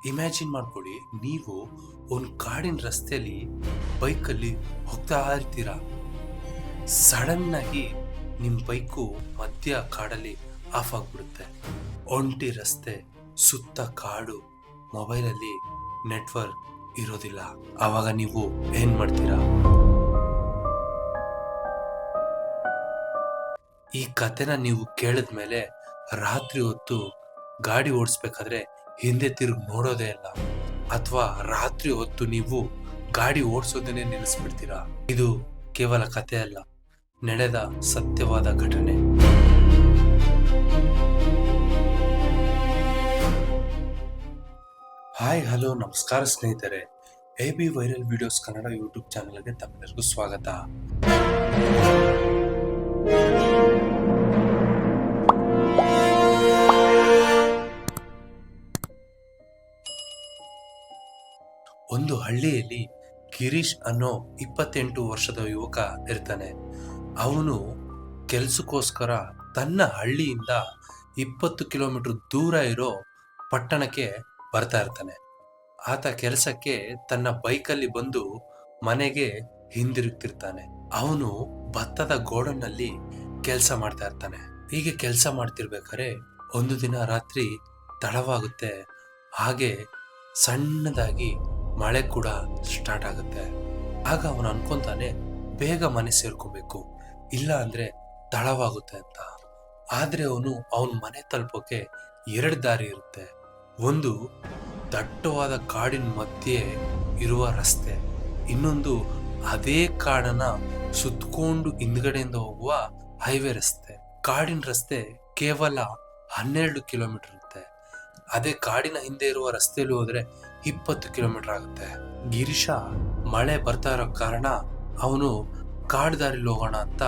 Imagine ಮಾಡ್ಕೊಳ್ಳಿ, ನೀವು ಒಂದು ಕಾಡಿನ ರಸ್ತೆಯಲ್ಲಿ ಬೈಕಲ್ಲಿ ಹೋಗ್ತಾ ಇರ್ತೀರಾ. ಸಡನ್ ಆಗಿ ನಿಮ್ಮ ಬೈಕು ಮಧ್ಯ ಕಾಡಲ್ಲಿ ಆಫ್ ಆಗ್ಬಿಡುತ್ತೆ. ಒಂಟಿ ರಸ್ತೆ, ಸುತ್ತ ಕಾಡು, ಮೊಬೈಲಲ್ಲಿ ನೆಟ್ವರ್ಕ್ ಇರೋದಿಲ್ಲ. ಆವಾಗ ನೀವು ಏನ್ ಮಾಡ್ತೀರಾ? ಈ ಕಥೆನ ನೀವು ಕೇಳಿದ್ಮೇಲೆ ರಾತ್ರಿ ಹೊತ್ತು ಗಾಡಿ ಓಡಿಸ್ಬೇಕಾದ್ರೆ ಹಿಂದೆ ತಿರುಗಿ ನೋಡೋದೇ ಇಲ್ಲ, ಅಥವಾ ರಾತ್ರಿ ಹೊತ್ತು ನೀವು ಗಾಡಿ ಓಡಿಸೋದನ್ನೇ ನಿಲ್ಲಿಸ್ಬಿಡ್ತೀರಾ. ಇದು ಕೇವಲ ಕಥೆ ಅಲ್ಲ, ನಡೆದ ಸತ್ಯವಾದ ಘಟನೆ. ಹಾಯ್, ಹಲೋ, ನಮಸ್ಕಾರ ಸ್ನೇಹಿತರೆ. AB viral videos Kannada YouTube ಚಾನಲ್ಗೆ ತಮ್ಮೆಲ್ಲರಿಗೂ ಸ್ವಾಗತ. ಒಂದು ಹಳ್ಳಿಯಲ್ಲಿ ಗಿರೀಶ್ ಅನ್ನೋ 28 ವರ್ಷದ ಯುವಕ ಇರ್ತಾನೆ. ಅವನು ಕೆಲ್ಸಕ್ಕೋಸ್ಕರ ತನ್ನ ಹಳ್ಳಿಯಿಂದ 20 ಕಿಲೋಮೀಟರ್ ದೂರ ಇರೋ ಪಟ್ಟಣಕ್ಕೆ ಬರ್ತಾ ಇರ್ತಾನೆ. ಆತ ಕೆಲಸಕ್ಕೆ ತನ್ನ ಬೈಕಲ್ಲಿ ಬಂದು ಮನೆಗೆ ಹಿಂದಿರುಗ್ತಿರ್ತಾನೆ. ಅವನು ಭತ್ತದ ಗೋಡನ್ನಲ್ಲಿ ಕೆಲಸ ಮಾಡ್ತಾ ಇರ್ತಾನೆ. ಹೀಗೆ ಕೆಲಸ ಮಾಡ್ತಿರ್ಬೇಕಾದ್ರೆ ಒಂದು ದಿನ ರಾತ್ರಿ ತಡವಾಗುತ್ತೆ. ಹಾಗೆ ಸಣ್ಣದಾಗಿ ಮಳೆ ಕೂಡ ಸ್ಟಾರ್ಟ್ ಆಗುತ್ತೆ. ಆಗ ಅವನು ಅನ್ಕೊಂತಾನೆ, ಬೇಗ ಮನೆ ಸೇರ್ಕೋಬೇಕು, ಇಲ್ಲ ಅಂದ್ರೆ ತಡವಾಗುತ್ತೆ ಅಂತ. ಆದ್ರೆ ಅವನ ಮನೆ ತಲುಪೋಕೆ 2 ದಾರಿ ಇರುತ್ತೆ. ಒಂದು ದಟ್ಟವಾದ ಕಾಡಿನ ಮಧ್ಯೆ ಇರುವ ರಸ್ತೆ, ಇನ್ನೊಂದು ಅದೇ ಕಾಡನ್ನ ಸುತ್ತಕೊಂಡು ಹಿಂದ್ಗಡೆಯಿಂದ ಹೋಗುವ ಹೈವೇ ರಸ್ತೆ. ಕಾಡಿನ ರಸ್ತೆ ಕೇವಲ 12 ಕಿಲೋಮೀಟರ್ ಇರುತ್ತೆ. ಅದೇ ಕಾಡಿನ ಹಿಂದೆ ಇರುವ ರಸ್ತೆಯಲ್ಲಿ ಹೋದ್ರೆ 20 ಕಿಲೋಮೀಟರ್ ಆಗುತ್ತೆ. ಗಿರೀಶ ಮಳೆ ಬರ್ತಾ ಇರೋ ಕಾರಣ ಅವನು ಕಾಡು ದಾರಿಲಿ ಹೋಗೋಣ ಅಂತ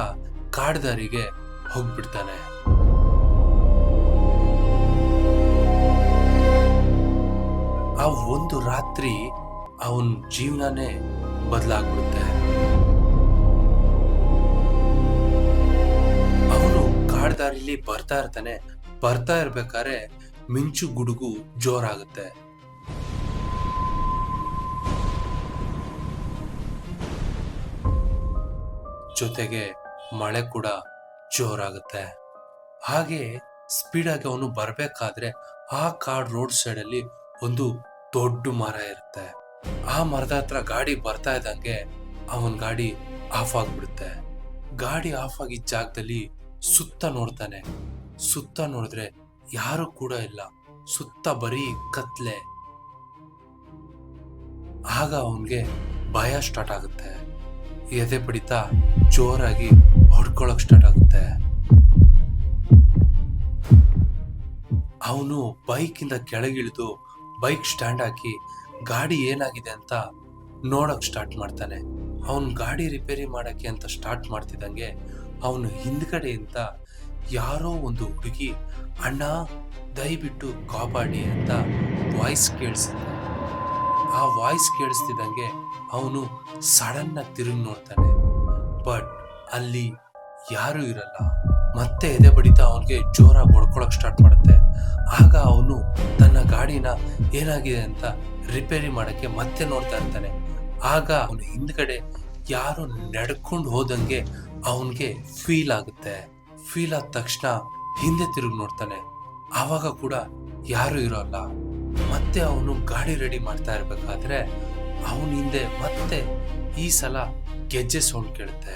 ಕಾಡು ದಾರಿಗೆ ಹೋಗ್ಬಿಡ್ತಾನೆ. ಆ ಒಂದು ರಾತ್ರಿ ಅವನ ಜೀವನನೇ ಬದಲಾಗ್ಬಿಡುತ್ತೆ. ಅವನು ಕಾಡು ದಾರಿಲಿ ಬರ್ತಾ ಇರ್ತಾನೆ. ಬರ್ತಾ ಇರ್ಬೇಕಾದ್ರೆ ಮಿಂಚು ಗುಡುಗು ಜೋರಾಗುತ್ತೆ. ಜೊತೆಗೆ ಮಳೆ ಕೂಡ ಜೋರಾಗುತ್ತೆ. ಹಾಗೆ ಸ್ಪೀಡ್ ಆಗಿ ಅವನು ಬರ್ಬೇಕಾದ್ರೆ ಆ ಕಾಡ್ ರೋಡ್ ಸೈಡ್ ಅಲ್ಲಿ ಒಂದು ದೊಡ್ಡ ಮರ ಇರುತ್ತೆ. ಆ ಮರದ ಹತ್ರ ಗಾಡಿ ಬರ್ತಾ ಇದ್ದಂಗೆ ಅವನ್ ಗಾಡಿ ಆಫ್ ಆಗ್ಬಿಡುತ್ತೆ. ಗಾಡಿ ಆಫ್ ಆಗಿದ್ದ ಜಾಗದಲ್ಲಿ ಸುತ್ತ ನೋಡ್ತಾನೆ. ಸುತ್ತ ನೋಡಿದ್ರೆ ಯಾರು ಕೂಡ ಇಲ್ಲ, ಸುತ್ತ ಬರೀ ಕತ್ಲೆ. ಆಗ ಅವನ್ಗೆ ಭಯ ಸ್ಟಾರ್ಟ್ ಆಗುತ್ತೆ. ಎದೆ ಬಡಿತ ಜೋರಾಗಿ ಹೊಡ್ಕೊಳಕ್ ಸ್ಟಾರ್ಟ್ ಆಗುತ್ತೆ. ಅವನು ಬೈಕ್ ಇಂದ ಕೆಳಗಿಳಿದು ಬೈಕ್ ಸ್ಟ್ಯಾಂಡ್ ಹಾಕಿ ಗಾಡಿ ಏನಾಗಿದೆ ಅಂತ ನೋಡಕ್ ಸ್ಟಾರ್ಟ್ ಮಾಡ್ತಾನೆ. ಅವನ್ ಗಾಡಿ ರಿಪೇರಿ ಮಾಡಕ್ಕೆ ಅಂತ ಸ್ಟಾರ್ಟ್ ಮಾಡ್ತಿದ್ದಂಗೆ ಅವನು ಹಿಂದ್ಗಡೆಯಿಂದ ಯಾರೋ ಒಂದು ಹುಡುಗಿ, ಅಣ್ಣ ದಯವಿಟ್ಟು ಕಾಪಾಡಿ ಅಂತ ವಾಯ್ಸ್ ಕೇಳಿಸುತ್ತೆ. ಆ ವಾಯ್ಸ್ ಕೇಳಿಸ್ತಿದ್ದಂಗೆ ಅವನು ಸಡನ್ ಆಗಿ ತಿರುಗಿ ನೋಡ್ತಾನೆ. ಬಟ್ ಅಲ್ಲಿ ಯಾರು ಇರಲ್ಲ. ಮತ್ತೆ ಎದೆ ಬಡಿತ ಅವನಿಗೆ ಜೋರಾಗಿ ಹೊಡ್ಕೊಳಕ್ ಸ್ಟಾರ್ಟ್ ಮಾಡುತ್ತೆ. ಆಗ ಅವನು ತನ್ನ ಗಾಡಿನ ಏನಾಗಿದೆ ಅಂತ ರಿಪೇರಿ ಮಾಡಕ್ಕೆ ಮತ್ತೆ ನೋಡ್ತಾ ಇರ್ತಾನೆ. ಆಗ ಅವನು ಹಿಂದ್ಗಡೆ ಯಾರು ನಡ್ಕೊಂಡು ಹೋದಂಗೆ ಅವನ್ಗೆ ಫೀಲ್ ಆಗುತ್ತೆ. ಫೀಲ್ ಆದ ತಕ್ಷಣ ಹಿಂದೆ ತಿರುಗಿ ನೋಡ್ತಾನೆ. ಆವಾಗ ಕೂಡ ಯಾರು ಇರೋಲ್ಲ. ಮತ್ತೆ ಅವನು ಗಾಡಿ ರೆಡಿ ಮಾಡ್ತಾ ಇರ್ಬೇಕಾದ್ರೆ ಅವನ ಹಿಂದೆ ಮತ್ತೆ ಈ ಸಲ ಗೆಜ್ಜೆ ಸೌಂಡ್ ಕೇಳುತ್ತೆ.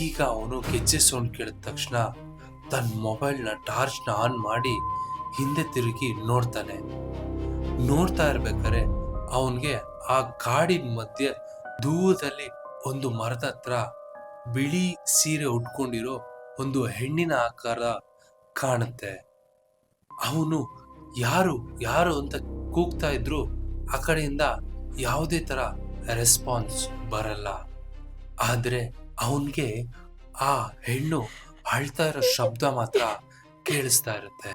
ಈಗ ಅವನು ಗೆಜ್ಜೆ ಸೌಂಡ್ ಕೇಳಿದ ತಕ್ಷಣ ತನ್ನ ಮೊಬೈಲ್ನ ಟಾರ್ಚ್ನ ಆನ್ ಮಾಡಿ ಹಿಂದೆ ತಿರುಗಿ ನೋಡ್ತಾನೆ. ನೋಡ್ತಾ ಇರ್ಬೇಕಾದ್ರೆ ಅವನ್ಗೆ ಆ ಕಾಡಿನ ಮಧ್ಯೆ ದೂರದಲ್ಲಿ ಒಂದು ಮರದ ಹತ್ರ ಬಿಳಿ ಸೀರೆ ಉಟ್ಕೊಂಡಿರೋ ಒಂದು ಹೆಣ್ಣಿನ ಆಕಾರ ಕಾಣುತ್ತೆ. ಅವನು ಯಾರು ಯಾರು ಅಂತ ಕೂಗ್ತಾ ಇದ್ರು ಆ ಕಡೆಯಿಂದ ಯಾವುದೇ ತರ ರೆಸ್ಪಾನ್ಸ್ ಬರಲ್ಲ. ಆದ್ರೆ ಅವನ್ಗೆ ಆ ಹೆಣ್ಣು ಅಳ್ತಾ ಇರೋ ಶಬ್ದ ಮಾತ್ರ ಕೇಳಿಸ್ತಾ ಇರುತ್ತೆ.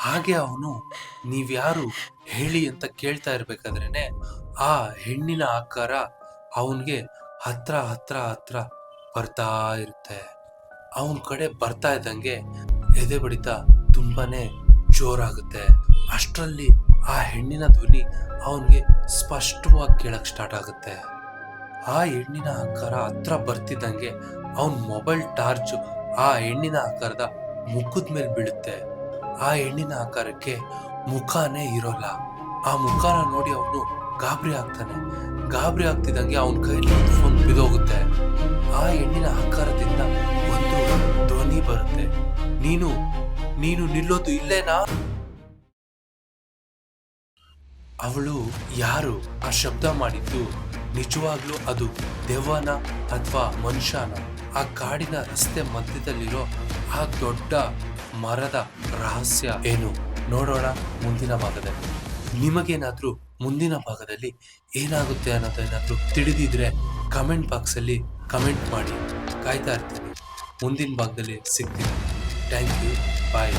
ಹಾಗೆ ಅವನು ನೀವ್ಯಾರು ಹೇಳಿ ಅಂತ ಕೇಳ್ತಾ ಇರ್ಬೇಕಾದ್ರೇನೆ ಆ ಹೆಣ್ಣಿನ ಆಕಾರ ಅವನ್ಗೆ ಹತ್ರ ಹತ್ರ ಹತ್ರ ಬರ್ತಾ ಇರುತ್ತೆ. ಅವನ್ ಕಡೆ ಬರ್ತಾ ಇದ್ದಂಗೆ ಎದೆ ಬಡಿತ ತುಂಬಾನೇ ಜೋರಾಗುತ್ತೆ. ಅಷ್ಟರಲ್ಲಿ ಆ ಹೆಣ್ಣಿನ ಧ್ವನಿ ಅವನಿಗೆ ಸ್ಪಷ್ಟವಾಗಿ ಕೇಳಕ್ ಸ್ಟಾರ್ಟ್ ಆಗುತ್ತೆ. ಆ ಹೆಣ್ಣಿನ ಆಕಾರ ಹತ್ರ ಬರ್ತಿದ್ದಂಗೆ ಅವನ್ ಮೊಬೈಲ್ ಟಾರ್ಚ್ ಆ ಹೆಣ್ಣಿನ ಆಕಾರದ ಮುಖದ ಮೇಲೆ ಬೀಳುತ್ತೆ. ಆ ಹೆಣ್ಣಿನ ಆಕಾರಕ್ಕೆ ಮುಖಾನೇ ಇರೋಲ್ಲ. ಆ ಮುಖಾನ ನೋಡಿ ಅವನು ಗಾಬರಿ ಆಗ್ತಾನೆ. ಗಾಬರಿ ಆಗ್ತಿದ್ದಂಗೆ ಅವನ ಕೈಯಲ್ಲಿ ಫೋನ್ ಬಿದ್ದೋಗುತ್ತೆ. ಆ ಹೆಣ್ಣಿನ ಆಕಾರದಿಂದ ಒಂದು ಧ್ವನಿ ಬರುತ್ತೆ, ನೀನು ನೀನು ನಿಲ್ಲೋದು ಇಲ್ಲೇನಾ? ಅವಳು ಯಾರು? ಆ ಶಬ್ದ ಮಾಡಿದ್ದು ನಿಜವಾಗ್ಲೂ ಅದು ದೆವ್ವನ ಅಥವಾ ಮನುಷ್ಯನ? ಆ ಕಾಡಿನ ರಸ್ತೆ ಮಧ್ಯದಲ್ಲಿರೋ ಆ ದೊಡ್ಡ ಮರದ ರಹಸ್ಯ ಏನು? ನೋಡೋಣ ಮುಂದಿನ ಭಾಗದಲ್ಲಿ. ನಿಮಗೇನಾದ್ರೂ ಮುಂದಿನ ಭಾಗದಲ್ಲಿ ಏನಾಗುತ್ತೆ ಅನ್ನೋದೇನಾದ್ರೂ ತಿಳಿದಿದ್ರೆ ಕಮೆಂಟ್ ಬಾಕ್ಸ್ ಅಲ್ಲಿ ಕಮೆಂಟ್ ಮಾಡಿ. ಕಾಯ್ತಾ ಇರ್ತೀನಿ. ಮುಂದಿನ ಭಾಗದಲ್ಲಿ ಸಿಗ್ತೀನಿ. Thank you. ಬಾಯ್.